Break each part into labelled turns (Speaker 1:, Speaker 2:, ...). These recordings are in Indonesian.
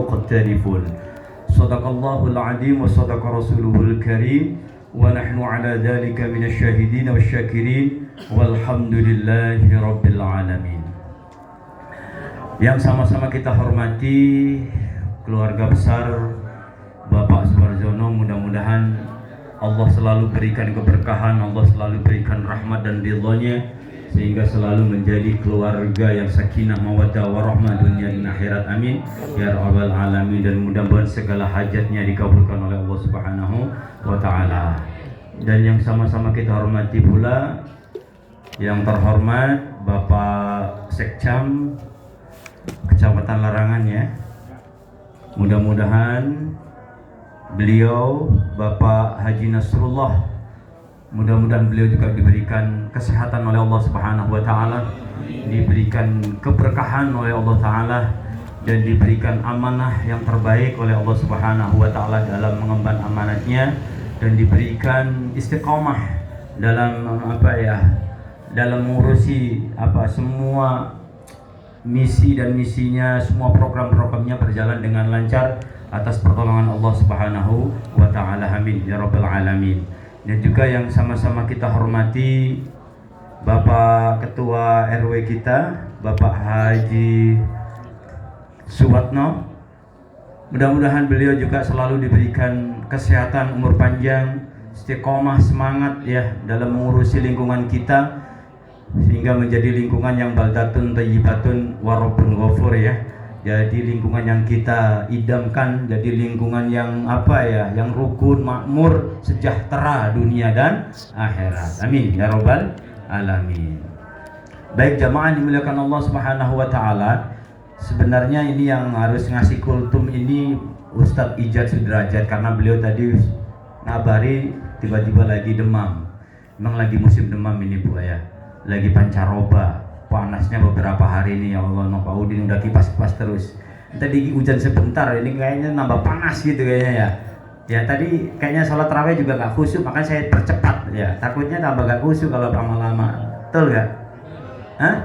Speaker 1: muqtarifun. Sadaqallahul azim wa sadaqa rasuluhul karim wa nahnu ala dzalika minasyahidin wasyakirin walhamdulillahi rabbil alamin. Yang sama-sama kita hormati keluarga besar Bapak Sumarjono, mudah-mudahan Allah selalu berikan keberkahan, Allah selalu berikan rahmat dan ridhonya, sehingga selalu menjadi keluarga yang sakinah mawaddah warahmah dunia dan akhirat, amin ya rabbal alamin. Dan mudah-mudahan segala hajatnya dikabulkan oleh Allah Subhanahu wa taala. Dan yang sama-sama kita hormati pula yang terhormat Bapak Sekcam Kecamatan Larangan ya. Mudah-mudahan beliau Bapak Haji Nasrullah, mudah-mudahan beliau juga diberikan kesehatan oleh Allah Subhanahu wa taala, diberikan keberkahan oleh Allah taala, dan diberikan amanah yang terbaik oleh Allah Subhanahu wa taala dalam mengemban amanatnya, dan diberikan istiqomah dalam dalam mengurusi semua misi dan misinya, semua program-programnya berjalan dengan lancar atas pertolongan Allah Subhanahu wa taala, amin ya rabbal alamin. Dan juga yang sama-sama kita hormati Bapak Ketua RW kita, Bapak Haji Suwatno. Mudah-mudahan beliau juga selalu diberikan kesehatan, umur panjang, istiqomah, semangat ya dalam mengurusi lingkungan kita, sehingga menjadi lingkungan yang baldatun thayyibatun wa rabbun ghafur ya. Jadi lingkungan yang kita idamkan, jadi lingkungan yang yang rukun, makmur, sejahtera dunia dan akhirat, amin ya rabbal alamin. Baik jamaah dimuliakan Allah Subhanahu wa taala, sebenarnya ini yang harus ngasih kultum ini Ustadz Ijad Sudrajat, karena beliau tadi ngabari tiba-tiba lagi demam. Memang lagi musim demam ini Bu ya, lagi pancaroba, panasnya beberapa hari ini ya Allah. Pak Udin udah kipas-kipas terus, tadi hujan sebentar, ini kayaknya nambah panas gitu kayaknya ya. Ya tadi kayaknya sholat tarawih juga gak khusyuk, makanya saya percepat ya, takutnya tambah gak khusyuk kalau lama-lama. Betul gak? Hah?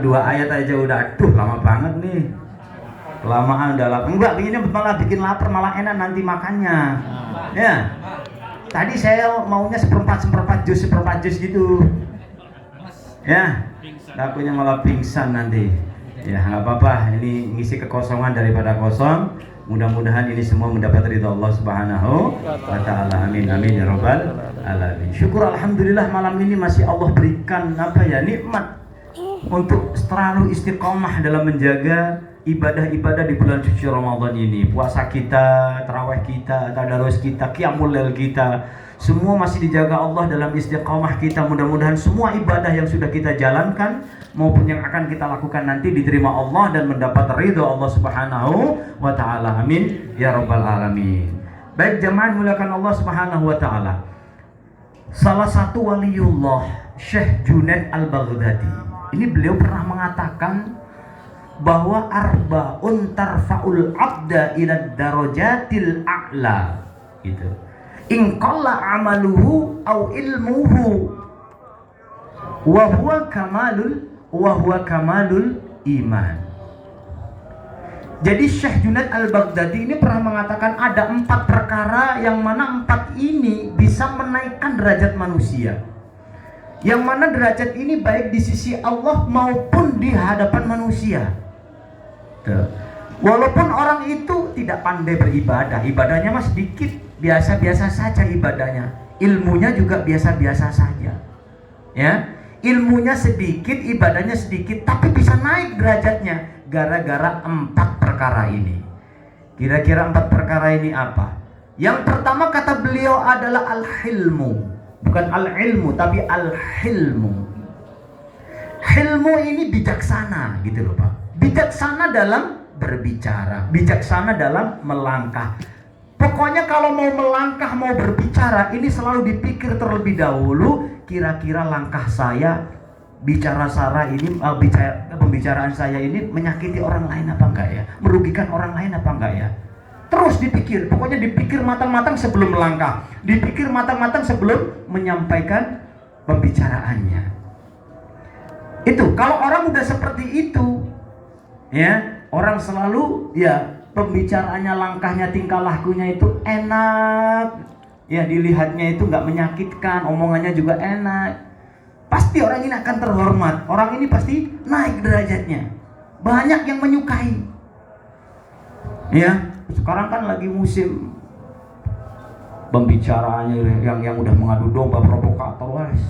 Speaker 1: 2 ayat aja udah, aduh lama banget nih, kelamaan udah lapar. Enggak, ini malah bikin lapar, malah enak nanti makannya ya. Tadi saya maunya seperempat jus gitu ya, takutnya malah pingsan nanti ya. Nggak apa-apa, ini ngisi kekosongan daripada kosong. Mudah-mudahan ini semua mendapat ridha Allah Subhanahu wa taala, amin amin ya rabbal alamin. Syukur alhamdulillah malam ini masih Allah berikan nikmat untuk selalu istiqomah dalam menjaga ibadah-ibadah di bulan suci Ramadan ini. Puasa kita, tarawih kita, tadarus kita, qiyamul lail kita, semua masih dijaga Allah dalam istiqomah kita. Mudah-mudahan semua ibadah yang sudah kita jalankan maupun yang akan kita lakukan nanti diterima Allah dan mendapat ridha Allah Subhanahu wa taala, amin ya rabbal alamin. Baik jamaah muliakan Allah Subhanahu wa taala, salah satu waliullah Syekh Junaid Al-Baghdadi ini, beliau pernah mengatakan bahwa arba'un tarfa'ul abda ila darajatil a'la gitu. In qalla amaluhu au ilmuhu wa huwa kamalul iman. Jadi Syekh Junaid Al-Baghdadi ini pernah mengatakan ada 4 perkara yang mana 4 ini bisa menaikkan derajat manusia, yang mana derajat ini baik di sisi Allah maupun di hadapan manusia. Walaupun orang itu tidak pandai beribadah, ibadahnya mas sedikit, biasa-biasa saja ibadahnya, ilmunya juga biasa-biasa saja ya, ilmunya sedikit, ibadahnya sedikit, tapi bisa naik derajatnya gara-gara 4 perkara ini. Kira-kira 4 perkara ini apa? Yang pertama kata beliau adalah al-hilmu. Bukan al-ilmu, tapi al-hilmu. Hilmu ini bijaksana gitu loh Pak. Bijaksana dalam berbicara, bijaksana dalam melangkah. Pokoknya kalau mau melangkah, mau berbicara, ini selalu dipikir terlebih dahulu, kira-kira langkah saya, pembicaraan saya ini menyakiti orang lain apa enggak ya? Merugikan orang lain apa enggak ya? Terus dipikir, pokoknya dipikir matang-matang sebelum melangkah, dipikir matang-matang sebelum menyampaikan pembicaraannya. Itu kalau orang udah seperti itu ya, orang selalu ya pembicaraannya, langkahnya, tingkah lakunya itu enak, ya dilihatnya itu nggak menyakitkan, omongannya juga enak, pasti orang ini akan terhormat, orang ini pasti naik derajatnya, banyak yang menyukai. Ya, sekarang kan lagi musim pembicaraannya yang udah mengadu domba, provokator, guys.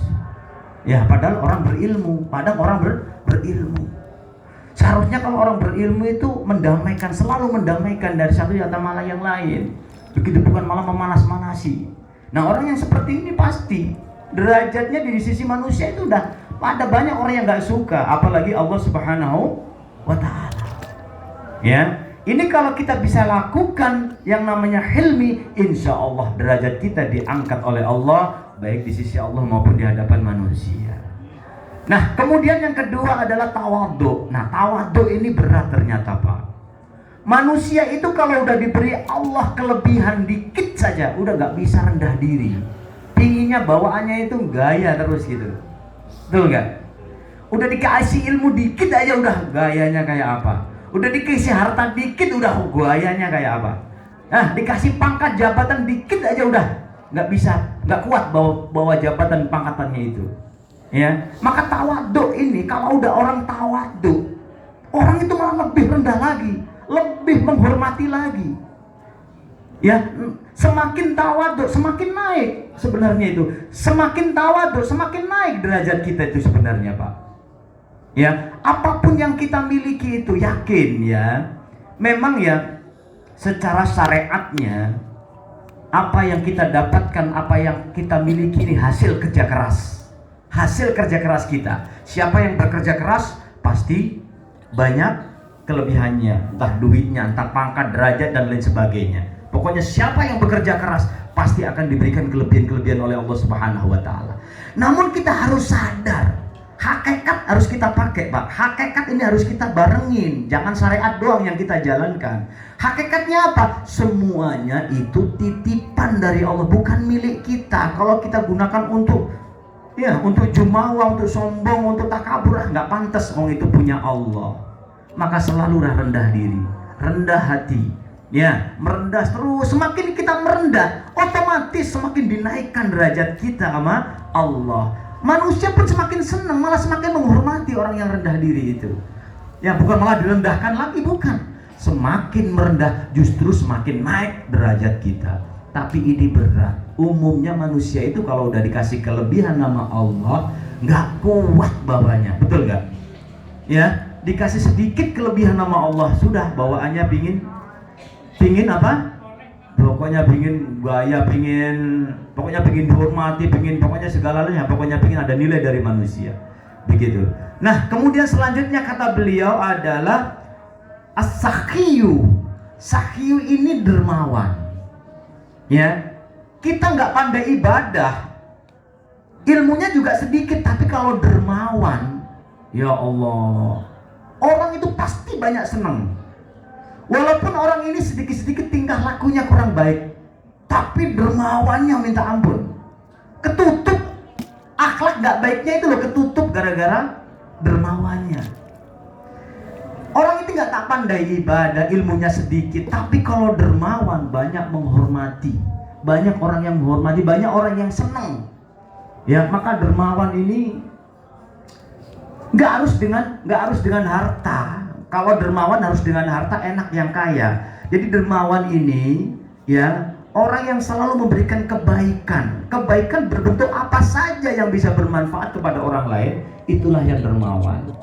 Speaker 1: Ya, padahal orang berilmu, berilmu. Seharusnya kalau orang berilmu itu mendamaikan, selalu mendamaikan dari satu malah yang lain. Begitu, bukan malah memanas-manasi. Nah, orang yang seperti ini pasti derajatnya di sisi manusia itu udah ada banyak orang yang nggak suka, apalagi Allah Subhanahu wa Ta'ala. Ya, ini kalau kita bisa lakukan yang namanya hilmi, insya Allah derajat kita diangkat oleh Allah, baik di sisi Allah maupun di hadapan manusia. Nah, kemudian yang kedua adalah tawadhu. Nah, tawadhu ini berat ternyata, Pak. Manusia itu kalau udah diberi Allah kelebihan dikit saja, udah gak bisa rendah diri. Pinginnya bawaannya itu gaya terus gitu. Betul gak? Udah dikasih ilmu dikit aja udah gayanya kayak apa. Udah dikasih harta dikit udah gayanya kayak apa. Nah, dikasih pangkat jabatan dikit aja udah gak bisa, gak kuat bawa jabatan pangkatannya itu. Ya, maka tawadhu ini kalau udah orang tawadhu, orang itu malah lebih rendah lagi, lebih menghormati lagi. Ya, semakin tawadhu semakin naik sebenarnya itu. Semakin tawadhu semakin naik derajat kita itu sebenarnya, Pak. Ya, apapun yang kita miliki itu yakin ya, memang ya secara syariatnya apa yang kita dapatkan, apa yang kita miliki ini hasil kerja keras. Hasil kerja keras kita. Siapa yang bekerja keras pasti banyak kelebihannya, entah duitnya, entah pangkat, derajat dan lain sebagainya. Pokoknya siapa yang bekerja keras pasti akan diberikan kelebihan-kelebihan oleh Allah Subhanahu wa Ta'ala. Namun kita harus sadar, hakikat harus kita pakai, Pak. Hakikat ini harus kita barengin, jangan syariat doang yang kita jalankan. Hakikatnya apa? Semuanya itu titipan dari Allah, bukan milik kita. Kalau kita gunakan untuk jumawa, untuk sombong, untuk takabur, nggak pantas. Orang itu punya Allah. Maka selalu rendah diri, rendah hati. Ya, merendah terus. Semakin kita merendah, otomatis semakin dinaikkan derajat kita sama Allah. Manusia pun semakin senang, malah semakin menghormati orang yang rendah diri itu. Ya, bukan malah direndahkan lagi, bukan. Semakin merendah justru semakin naik derajat kita. Tapi ini berat. Umumnya manusia itu kalau udah dikasih kelebihan nama Allah nggak kuat bawanya, betul nggak? Ya, dikasih sedikit kelebihan nama Allah sudah bawaannya pingin apa? Pokoknya pingin gaya, pokoknya pingin dihormati, pokoknya segalanya, pokoknya pingin ada nilai dari manusia. Begitu. Nah, kemudian selanjutnya kata beliau adalah as-sakhiyu. Sakhiyu ini dermawan. Ya, kita nggak pandai ibadah, ilmunya juga sedikit, tapi kalau dermawan, ya Allah, orang itu pasti banyak senang. Walaupun orang ini sedikit-sedikit tingkah lakunya kurang baik, tapi dermawannya minta ampun. Ketutup akhlak nggak baiknya itu loh, ketutup gara-gara dermawannya. Orang itu nggak tak pandai ibadah, ilmunya sedikit, tapi kalau dermawan banyak menghormati, banyak orang yang menghormati, banyak orang yang senang. Ya, maka dermawan ini nggak harus dengan harta. Kalau dermawan harus dengan harta, enak yang kaya. Jadi dermawan ini ya orang yang selalu memberikan kebaikan. Kebaikan berbentuk apa saja yang bisa bermanfaat kepada orang lain, itulah yang dermawan.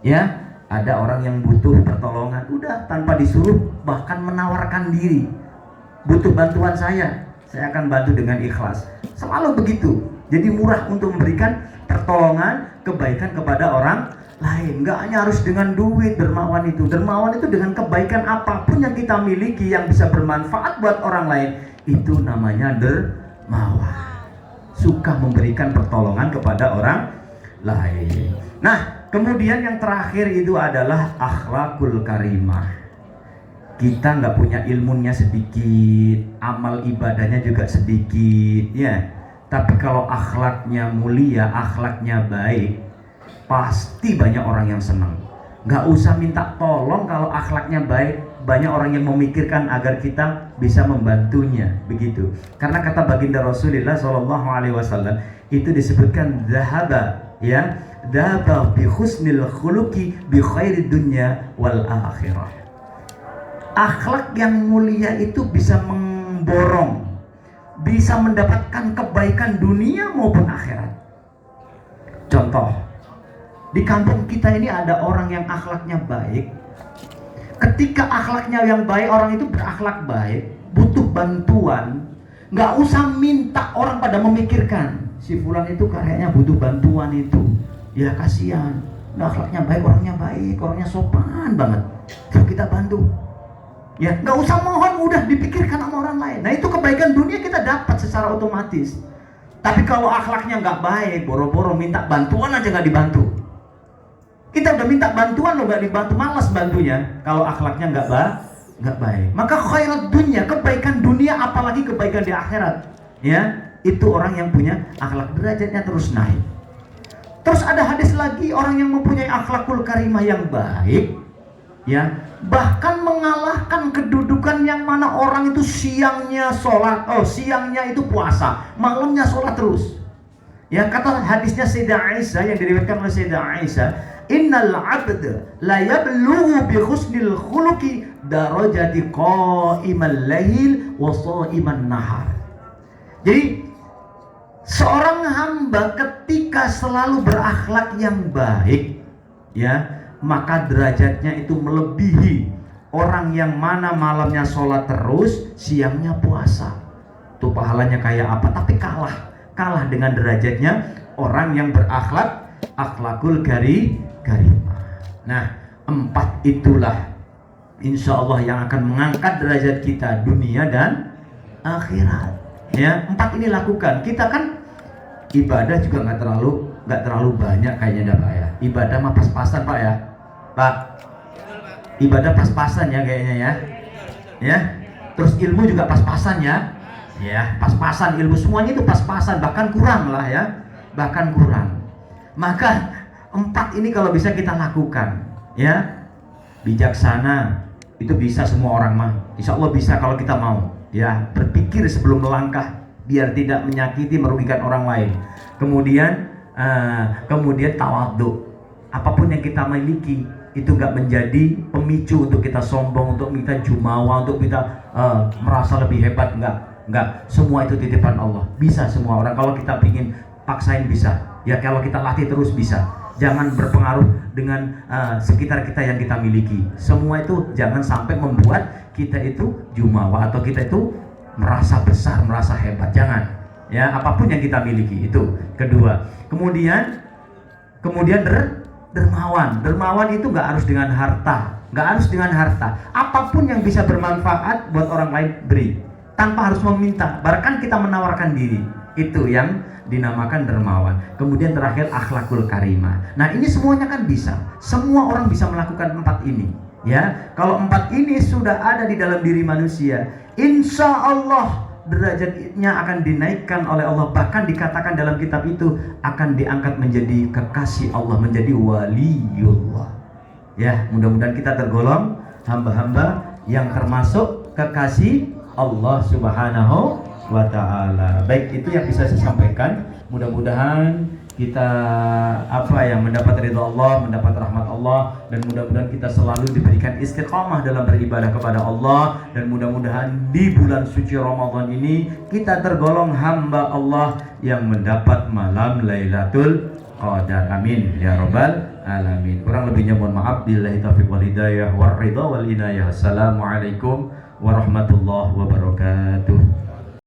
Speaker 1: Ya. Ada orang yang butuh pertolongan, udah tanpa disuruh bahkan menawarkan diri. Butuh bantuan saya akan bantu dengan ikhlas. Selalu begitu. Jadi murah untuk memberikan pertolongan, kebaikan kepada orang lain. Nggak hanya harus dengan duit dermawan itu. Dermawan itu dengan kebaikan apapun yang kita miliki yang bisa bermanfaat buat orang lain, itu namanya dermawan. Suka memberikan pertolongan kepada orang lain. Nah, kemudian yang terakhir itu adalah akhlakul karimah. Kita nggak punya ilmunya sedikit, amal ibadahnya juga sedikit, ya. Tapi kalau akhlaknya mulia, akhlaknya baik, pasti banyak orang yang senang. Nggak usah minta tolong kalau akhlaknya baik, banyak orang yang memikirkan agar kita bisa membantunya, begitu. Karena kata baginda Rasulullah Shallallahu Alaihi Wasallam itu disebutkan zahaba, ya, zahaba bi husnil khuluqi bi khairid dunya wal akhirah. Akhlak yang mulia itu bisa memborong, bisa mendapatkan kebaikan dunia maupun akhirat. Contoh, di kampung kita ini ada orang yang akhlaknya baik. Ketika akhlaknya yang baik, orang itu berakhlak baik, butuh bantuan, nggak usah minta orang pada memikirkan si fulan itu kayaknya butuh bantuan itu. Ya kasihan, nah, akhlaknya baik, orangnya sopan banget. Terus kita bantu. Ya, nggak usah mohon, udah dipikirkan sama orang lain. Nah, itu kebaikan dunia kita dapat secara otomatis. Tapi kalau akhlaknya nggak baik, boro-boro minta bantuan aja nggak dibantu. Kita udah minta bantuan lo nggak dibantu, malas bantunya. Kalau akhlaknya nggak baik, maka khairat dunia, kebaikan dunia, apalagi kebaikan di akhirat, ya, itu orang yang punya akhlak, derajatnya terus naik. Terus ada hadis lagi, orang yang mempunyai akhlakul karimah yang baik, ya, bahkan mengalahkan kedudukan yang mana orang itu siangnya sholat, siangnya itu puasa, malamnya sholat terus. Ya, kata hadisnya Sayyidah Aisyah yang diriwayatkan oleh Sayyidah Aisyah, innal abda la yablughu bi husnil khuluqi darajati qa'imal lail wa sha'iman nahar. Jadi seorang hamba ketika selalu berakhlak yang baik, ya, maka derajatnya itu melebihi orang yang mana malamnya sholat terus, siangnya puasa. Itu pahalanya kayak apa? Tapi kalah dengan derajatnya orang yang berakhlak akhlakul karimah. Nah, 4 itulah insya Allah yang akan mengangkat derajat kita dunia dan akhirat. Ya, 4 ini lakukan. Kita kan ibadah juga nggak terlalu banyak kayaknya, Pak ya. Ibadah mah pas-pasan, Pak ya. Pak, ibadah pas-pasan ya kayaknya ya. Ya. Terus ilmu juga pas-pasan ya. Ya, pas-pasan ilmu, semuanya itu pas-pasan, bahkan kurang lah ya. Bahkan kurang. Maka 4 ini kalau bisa kita lakukan, ya. Bijaksana itu bisa semua orang mah. Insya Allah bisa kalau kita mau. Ya, berpikir sebelum melangkah biar tidak menyakiti, merugikan orang lain. Kemudian tawadhu. Apapun yang kita miliki itu nggak menjadi pemicu untuk kita sombong, untuk kita jumawa, untuk kita merasa lebih hebat. Enggak. Semua itu titipan Allah. Bisa semua orang. Kalau kita pingin paksain bisa. Ya, kalau kita latih terus bisa. Jangan berpengaruh dengan sekitar kita yang kita miliki. Semua itu jangan sampai membuat kita itu jumawa atau kita itu merasa besar, merasa hebat. Jangan. Ya, apapun yang kita miliki itu. Kedua. Kemudian dermawan. Dermawan itu nggak harus dengan harta. Apapun yang bisa bermanfaat buat orang lain beri, tanpa harus meminta. Bahkan kita menawarkan diri. Itu yang dinamakan dermawan. Kemudian terakhir akhlakul karimah. Nah, ini semuanya kan bisa. Semua orang bisa melakukan 4 ini. Ya, kalau 4 ini sudah ada di dalam diri manusia, insya Allah derajatnya akan dinaikkan oleh Allah. Bahkan dikatakan dalam kitab itu akan diangkat menjadi kekasih Allah, menjadi waliullah. Ya, mudah-mudahan kita tergolong hamba-hamba yang termasuk kekasih Allah Subhanahu wa ta'ala. Baik, itu yang bisa saya sampaikan. Mudah-mudahan kita mendapat ridha Allah, mendapat rahmat Allah, dan mudah-mudahan kita selalu diberikan istiqamah dalam beribadah kepada Allah, dan mudah-mudahan di bulan suci Ramadan ini kita tergolong hamba Allah yang mendapat malam Lailatul Qadar. Amin ya rabbal alamin. Kurang lebihnya mohon maaf. Billahi taufiq wal hidayah war ridha wal inayah. Assalamualaikum warahmatullahi wabarakatuh.